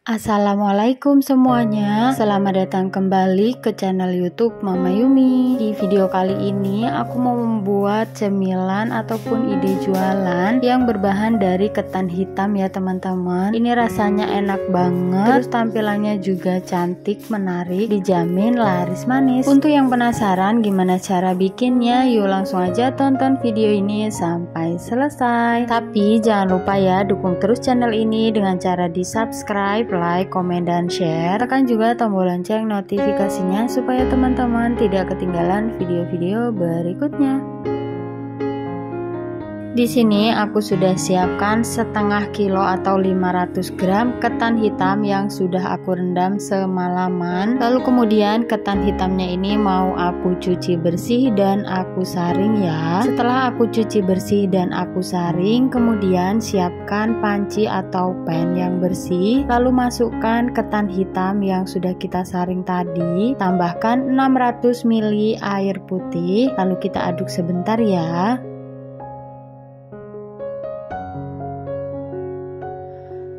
Assalamualaikum semuanya, selamat datang kembali ke channel YouTube Mama Yumi. Di video kali ini aku mau membuat cemilan ataupun ide jualan yang berbahan dari ketan hitam ya teman-teman. Ini rasanya enak banget, terus tampilannya juga cantik, menarik, dijamin laris manis. Untuk yang penasaran gimana cara bikinnya, yuk langsung aja tonton video ini sampai selesai. Tapi jangan lupa ya, dukung terus channel ini dengan cara di subscribe, like, komen, dan share. Tekan juga tombol lonceng notifikasinya supaya teman-teman tidak ketinggalan video-video berikutnya. Di sini aku sudah siapkan setengah kilo atau 500 gram ketan hitam yang sudah aku rendam semalaman. Lalu kemudian ketan hitamnya ini mau aku cuci bersih dan aku saring ya. Setelah aku cuci bersih dan aku saring, kemudian siapkan panci atau pan yang bersih. Lalu masukkan ketan hitam yang sudah kita saring tadi. Tambahkan 600 ml air putih. Lalu kita aduk sebentar ya.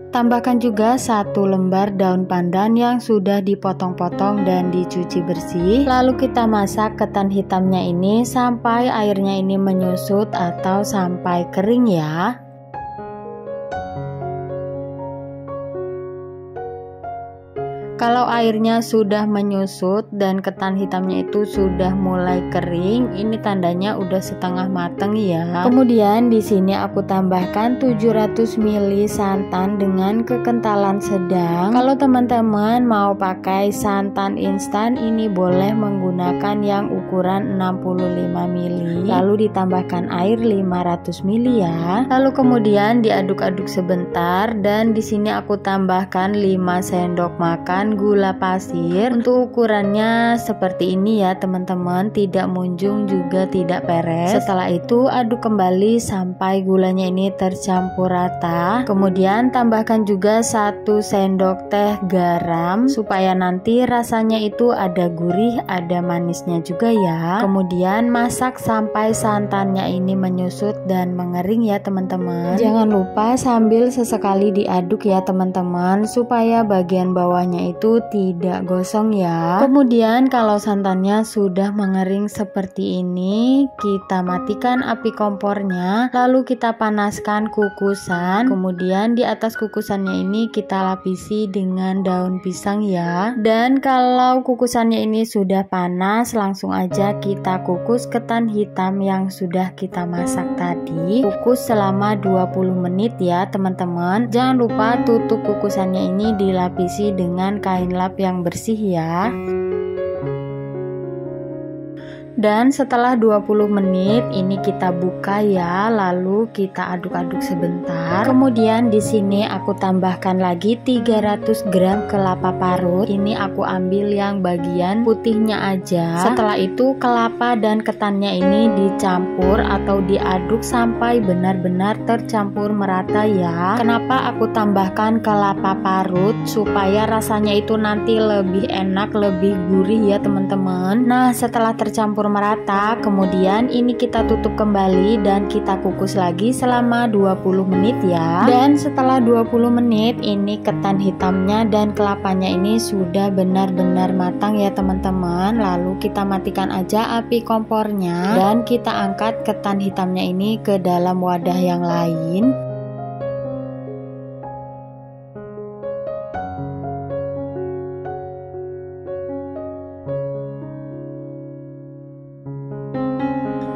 Tambahkan juga 1 lembar daun pandan yang sudah dipotong-potong dan dicuci bersih. Lalu kita masak ketan hitamnya ini sampai airnya ini menyusut atau sampai kering ya. Kalau airnya sudah menyusut dan ketan hitamnya itu sudah mulai kering, ini tandanya udah setengah mateng ya. Kemudian di sini aku tambahkan 700 ml santan dengan kekentalan sedang. Kalau teman-teman mau pakai santan instan, ini boleh menggunakan yang ukuran 65 ml. Lalu ditambahkan air 500 ml ya. Lalu kemudian diaduk-aduk sebentar dan di sini aku tambahkan 5 sendok makan gula pasir. Untuk ukurannya seperti ini ya teman-teman, tidak munjung juga tidak peres. Setelah itu aduk kembali sampai gulanya ini tercampur rata. Kemudian tambahkan juga 1 sendok teh garam supaya nanti rasanya itu ada gurih, ada manisnya juga ya. Kemudian masak sampai santannya ini menyusut dan mengering ya teman-teman. Jangan lupa sambil sesekali diaduk ya teman-teman supaya bagian bawahnya itu tidak gosong ya. Kemudian kalau santannya sudah mengering seperti ini, kita matikan api kompornya, lalu kita panaskan kukusan. Kemudian di atas kukusannya ini kita lapisi dengan daun pisang ya. Dan kalau kukusannya ini sudah panas, langsung aja kita kukus ketan hitam yang sudah kita masak tadi. Kukus selama 20 menit ya teman-teman. Jangan lupa tutup kukusannya ini dilapisi dengan kain lap yang bersih ya. Dan setelah 20 menit ini kita buka ya, lalu kita aduk-aduk sebentar. Kemudian di sini aku tambahkan lagi 300 gram kelapa parut. Ini aku ambil yang bagian putihnya aja. Setelah itu kelapa dan ketannya ini dicampur atau diaduk sampai benar-benar tercampur merata ya. Kenapa aku tambahkan kelapa parut? Supaya rasanya itu nanti lebih enak, lebih gurih ya teman-teman. Nah, setelah tercampur merata, kemudian ini kita tutup kembali dan kita kukus lagi selama 20 menit ya. Dan setelah 20 menit ini ketan hitamnya dan kelapanya ini sudah benar-benar matang ya teman-teman. Lalu kita matikan aja api kompornya dan kita angkat ketan hitamnya ini ke dalam wadah yang lain.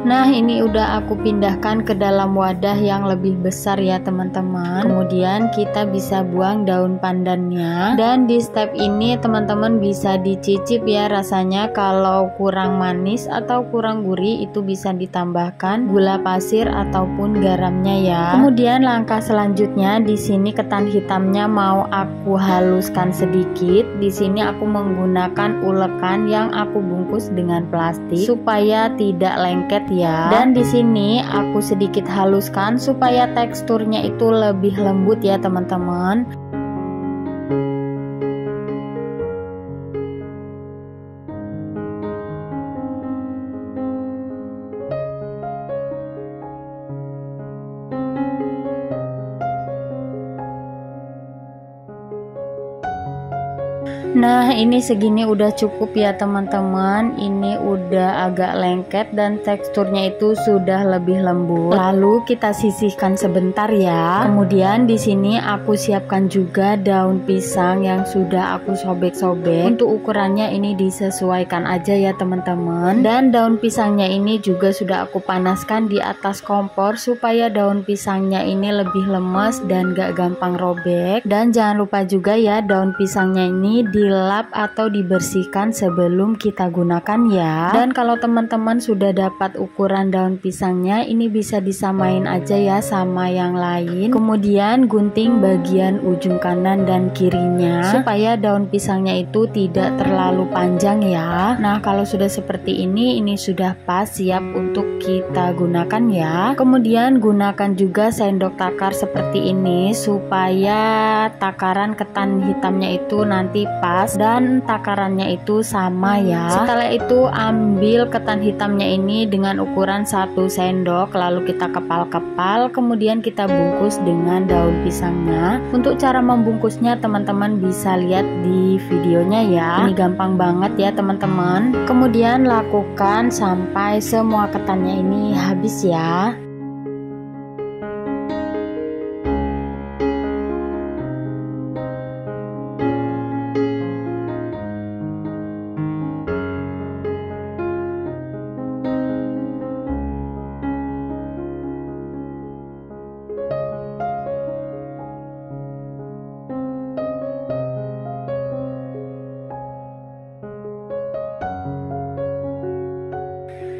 Nah, ini udah aku pindahkan ke dalam wadah yang lebih besar ya teman-teman. Kemudian kita bisa buang daun pandannya. Dan di step ini teman-teman bisa dicicip ya rasanya. Kalau kurang manis atau kurang gurih itu bisa ditambahkan gula pasir ataupun garamnya ya. Kemudian langkah selanjutnya di sini ketan hitamnya mau aku haluskan sedikit. Di sini aku menggunakan ulekan yang aku bungkus dengan plastik supaya tidak lengket ya. Dan di sini aku sedikit haluskan supaya teksturnya itu lebih lembut ya teman-teman. Nah, ini segini udah cukup ya teman-teman. Ini udah agak lengket dan teksturnya itu sudah lebih lembut. Lalu kita sisihkan sebentar ya. Kemudian di sini aku siapkan juga daun pisang yang sudah aku sobek-sobek. Untuk ukurannya ini disesuaikan aja ya teman-teman. Dan daun pisangnya ini juga sudah aku panaskan di atas kompor supaya daun pisangnya ini lebih lemes dan gak gampang robek. Dan jangan lupa juga ya, daun pisangnya ini dilap atau dibersihkan sebelum kita gunakan ya. Dan kalau teman-teman sudah dapat ukuran daun pisangnya, ini bisa disamain aja ya sama yang lain. Kemudian gunting bagian ujung kanan dan kirinya supaya daun pisangnya itu tidak terlalu panjang ya. Nah, kalau sudah seperti ini sudah pas siap untuk kita gunakan ya. Kemudian gunakan juga sendok takar seperti ini supaya takaran ketan hitamnya itu nanti pas dan takarannya itu sama ya. Setelah itu ambil ketan hitamnya ini dengan ukuran 1 sendok, lalu kita kepal-kepal, kemudian kita bungkus dengan daun pisangnya. Untuk cara membungkusnya teman-teman bisa lihat di videonya ya. Ini gampang banget ya teman-teman. Kemudian lakukan sampai semua ketannya ini habis ya.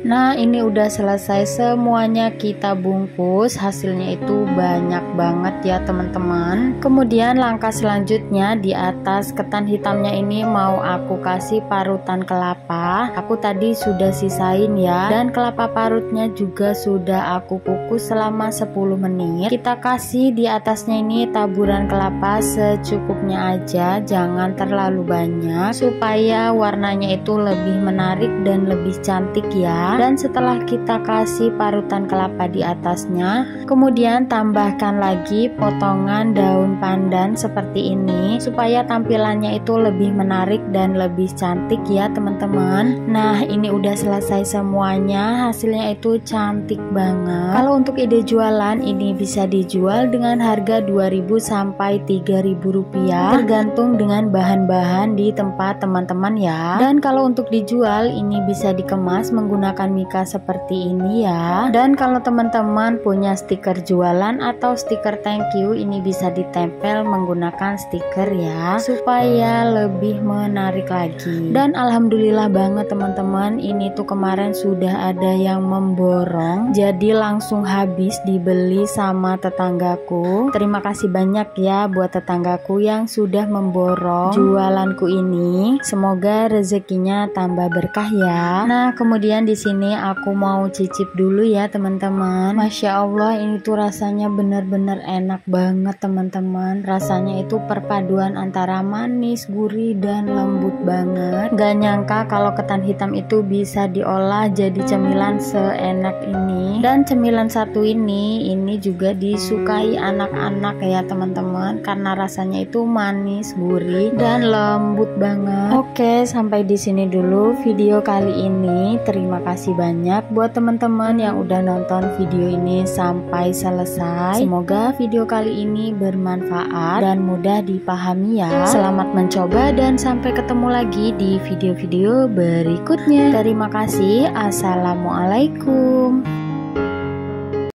Nah, ini udah selesai semuanya kita bungkus. Hasilnya itu banyak banget ya teman-teman. Kemudian langkah selanjutnya, di atas ketan hitamnya ini mau aku kasih parutan kelapa. Aku tadi sudah sisain ya. Dan kelapa parutnya juga sudah aku kukus selama 10 menit. Kita kasih di atasnya ini taburan kelapa secukupnya aja, jangan terlalu banyak supaya warnanya itu lebih menarik dan lebih cantik ya. Dan setelah kita kasih parutan kelapa di atasnya, kemudian tambahkan lagi potongan daun pandan seperti ini supaya tampilannya itu lebih menarik dan lebih cantik ya teman-teman. Nah, ini udah selesai semuanya. Hasilnya itu cantik banget. Kalau untuk ide jualan, ini bisa dijual dengan harga 2.000 sampai 3.000 rupiah tergantung dengan bahan-bahan di tempat teman-teman ya. Dan kalau untuk dijual, ini bisa dikemas menggunakan mika seperti ini ya. Dan kalau teman-teman punya stiker jualan atau stiker thank you, ini bisa ditempel menggunakan stiker ya supaya lebih menarik lagi. Dan alhamdulillah banget teman-teman, ini tuh kemarin sudah ada yang memborong, jadi langsung habis dibeli sama tetanggaku. Terima kasih banyak ya buat tetanggaku yang sudah memborong jualanku ini. Semoga rezekinya tambah berkah ya. Nah, kemudian di sini aku mau cicip dulu ya teman-teman. Masya Allah, ini tuh rasanya bener-bener enak banget teman-teman. Rasanya itu perpaduan antara manis, gurih, dan lembut banget. Gak nyangka kalau ketan hitam itu bisa diolah jadi cemilan seenak ini. Dan cemilan satu ini juga disukai anak-anak ya teman-teman, karena rasanya itu manis, gurih, dan lembut banget. Oke, sampai di sini dulu video kali ini. Terima kasih banyak buat teman-teman yang udah nonton video ini sampai selesai. Semoga video kali ini bermanfaat dan mudah dipahami ya. Selamat mencoba dan sampai ketemu lagi di video-video berikutnya. Terima kasih. Assalamualaikum.